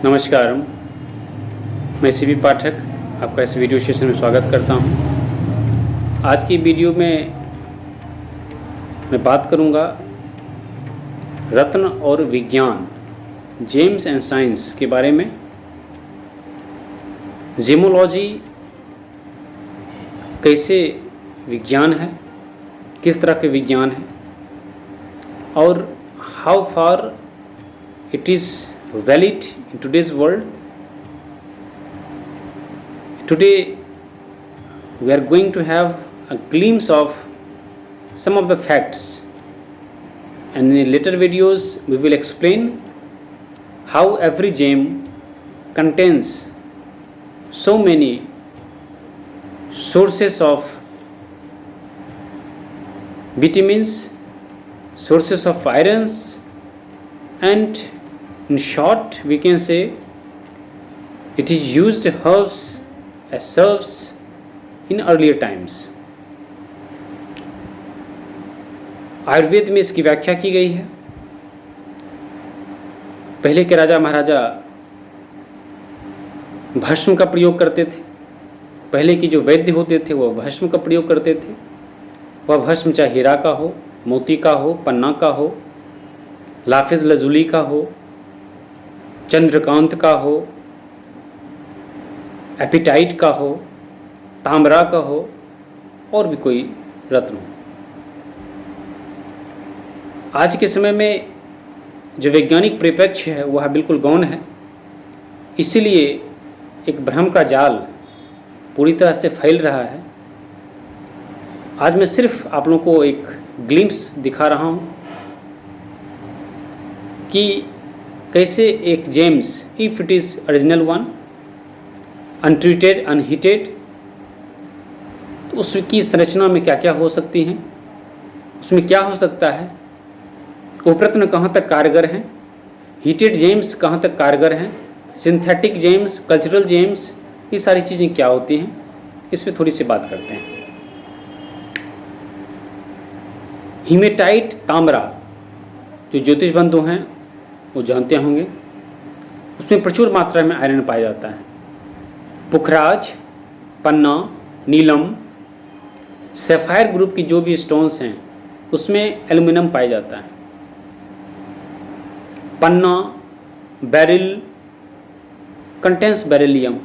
नमस्कार, मैं सीबी पाठक आपका इस वीडियो सेशन में स्वागत करता हूं। आज की वीडियो में मैं बात करूंगा रत्न और विज्ञान, जेम्स एंड साइंस के बारे में। जेमोलॉजी कैसे विज्ञान है, किस तरह के विज्ञान है और how far it is valid in today's world. Today we are going to have a glimpse of some of the facts, and in later videos we will explain how every gem contains so many sources of vitamins, sources of irons, and in short, we can say it is used herbs as serves in earlier times. Ayurveda में इसकी व्याख्या की गई है। पहले के राजा महाराजा भस्म का प्रयोग करते थे। पहले की जो वैद्य होते थे वह भस्म का प्रयोग करते थे। वह भस्म चाहे हीरा का हो, मोती का हो, पन्ना का हो, लाफिज लजुली का हो, चंद्रकांत का हो, एपिटाइट का हो, ताम्रा का हो और भी कोई रत्न हो। आज के समय में जो वैज्ञानिक परिप्रेक्ष्य है वह बिल्कुल गौण है। इसीलिए एक भ्रम का जाल पूरी तरह से फैल रहा है। आज मैं सिर्फ आप लोगों को एक ग्लिम्स दिखा रहा हूँ कि कैसे एक James, if it is original one, untreated, unheated, तो उसकी संरचना में क्या क्या हो सकती हैं, उसमें क्या हो सकता है, वो रत्न कहाँ तक कारगर हैं, हीटेड जेम्स कहाँ तक कारगर हैं, सिंथेटिक जेम्स, कल्चरल जेम्स, ये सारी चीज़ें क्या होती हैं, इस पर थोड़ी सी बात करते हैं। हीमेटाइट ताम्रा, जो ज्योतिष बंधु हैं वो जानते होंगे, उसमें प्रचुर मात्रा में आयरन पाया जाता है। पुखराज, पन्ना, नीलम, सैफायर ग्रुप की जो भी स्टोन्स हैं उसमें एल्युमिनियम पाया जाता है। पन्ना, बेरिल कंटेंस बेरिलियम,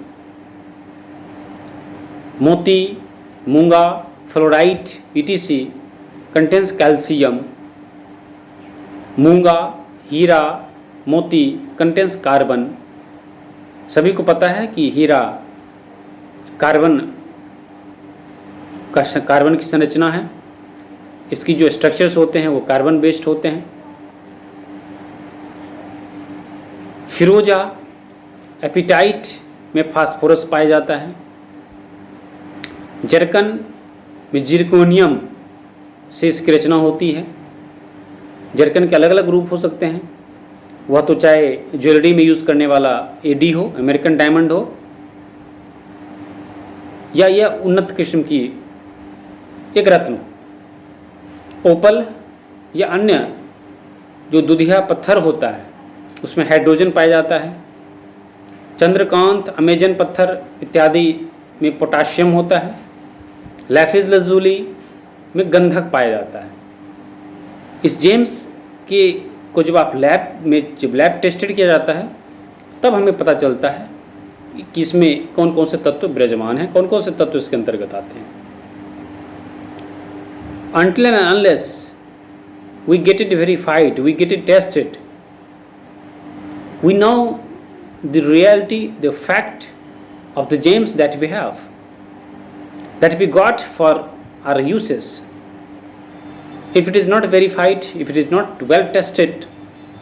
मोती, मूंगा, फ्लोराइट ETC कंटेंस कैल्शियम, मूंगा, हीरा, मोती कंटेंस कार्बन। सभी को पता है कि हीरा कार्बन की संरचना है। इसकी जो स्ट्रक्चर्स होते हैं वो कार्बन बेस्ड होते हैं। फिरोजा, एपिटाइट में फास्फोरस पाया जाता है। जरकन में जिरकोनियम से इसकी रचना होती है। जरकन के अलग अलग रूप हो सकते हैं, वह तो चाहे ज्वेलरी में यूज़ करने वाला AD हो, अमेरिकन डायमंड हो, या यह उन्नत किस्म की एक रत्न, ओपल या अन्य जो दुधिया पत्थर होता है उसमें हाइड्रोजन पाया जाता है। चंद्रकांत, अमेजन पत्थर इत्यादि में पोटाशियम होता है। लैफिज लजुली में गंधक पाया जाता है। इस जेम्स के को जब आप लैब टेस्टेड किया जाता है तब हमें पता चलता है कि इसमें कौन कौन से तत्व विराजमान हैं, कौन कौन से तत्व इसके अंतर्गत आते हैं। Until and unless we get it verified, we get it tested, we know the reality, the fact of the gems that we have, that we got for our uses. If it is not verified, if it is not well tested,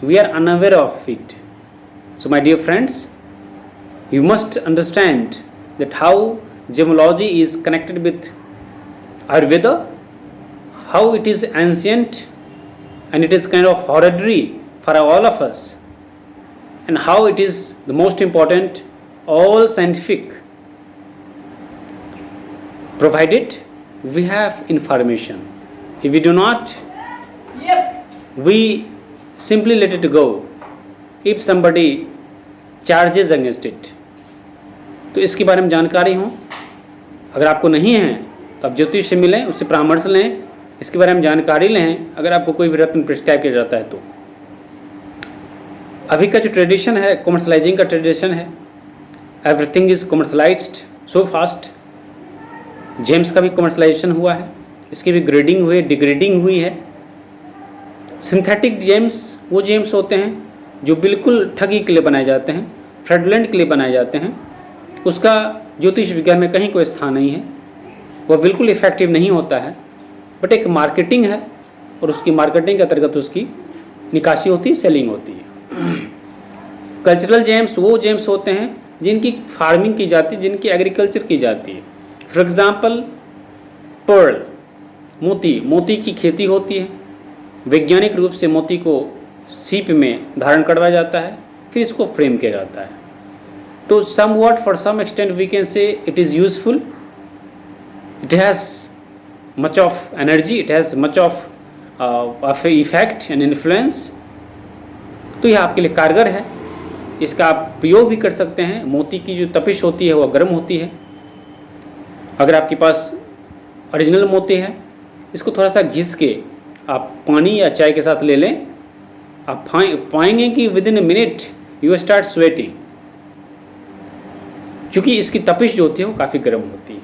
we are unaware of it. So my dear friends, you must understand that how gemology is connected with Ayurveda, how it is ancient and it is kind of hereditary for all of us, and how it is the most important, all scientific, provided we have information. If we do not, we simply let it go. If somebody charges against it. तो इसके बारे में जानकारी हो, अगर आपको नहीं है तो आप ज्योतिष से मिलें, उससे परामर्श लें, इसके बारे में जानकारी लें, अगर आपको कोई भी रत्न प्रिस्क्राइब किया जाता है तो। अभी का जो ट्रेडिशन है, कॉमर्शलाइजिंग का ट्रेडिशन है, everything is commercialised so fast. Gems का भी कॉमर्शलाइजेशन हुआ है, इसकी भी ग्रेडिंग हुई, डिग्रेडिंग हुई है। सिंथेटिक जेम्स वो जेम्स होते हैं जो बिल्कुल ठगी के लिए बनाए जाते हैं, फ्रॉडलेंट के लिए बनाए जाते हैं, उसका ज्योतिष विज्ञान में कहीं कोई स्थान नहीं है, वह बिल्कुल इफेक्टिव नहीं होता है। बट एक मार्केटिंग है और उसकी मार्केटिंग के अंतर्गत उसकी निकासी होती है, सेलिंग होती है। कल्चरल जेम्स वो जेम्स होते हैं जिनकी फार्मिंग की जाती है, जिनकी एग्रीकल्चर की जाती है। फॉर एग्जाम्पल पर्ल, मोती की खेती होती है, वैज्ञानिक रूप से मोती को सीप में धारण करवाया जाता है, फिर इसको फ्रेम किया जाता है। तो somewhat for some extent we can say it is useful, it has much of energy, it has much of effect and influence। तो यह आपके लिए कारगर है, इसका आप प्रयोग भी कर सकते हैं। मोती की जो तपिश होती है वह गर्म होती है। अगर आपके पास ओरिजिनल मोती है, इसको थोड़ा सा घिस के आप पानी या चाय के साथ ले लें, आप पाएंगे कि with in a minute you start sweating, क्योंकि इसकी तपिश जो होती है वो काफ़ी गर्म होती है।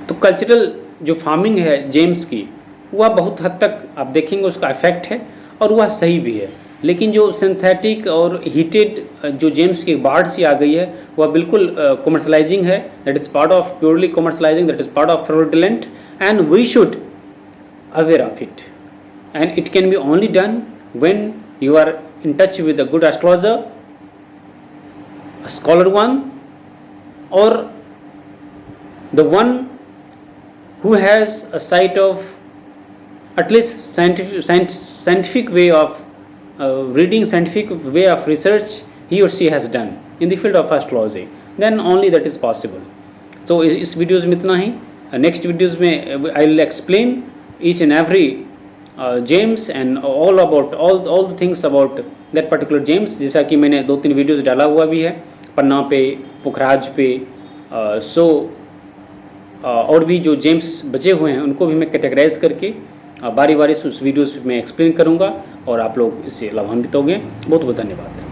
तो कल्चरल जो फार्मिंग है जेम्स की, वह बहुत हद तक आप देखेंगे उसका इफेक्ट है और वह सही भी है। लेकिन जो सिंथेटिक और हीटेड जो जेम्स की बाढ़ सी आ गई है, वह बिल्कुल कॉमर्शलाइजिंग है, that is part of purely commercialising, that is part of fraudulent and we should aware of it. And it can be only done when you are in touch with a good astrologer, a scholar one, or the one who has a sight of at least scientific way of reading, scientific way of research he or she has done in the field of astrology, then only that is possible. So इस videos में इतना ही। Next videos में I will explain each and every James and all about all the things about that particular James, जैसा कि मैंने 2-3 videos डाला हुआ भी है, पन्ना पे, पुखराज पे। और भी जो जेम्स बचे हुए हैं उनको भी मैं कैटेगराइज करके बारी बारी से उस वीडियोज़ में एक्सप्लेन करूँगा और आप लोग इससे लाभान्वित होंगे। बहुत बहुत धन्यवाद।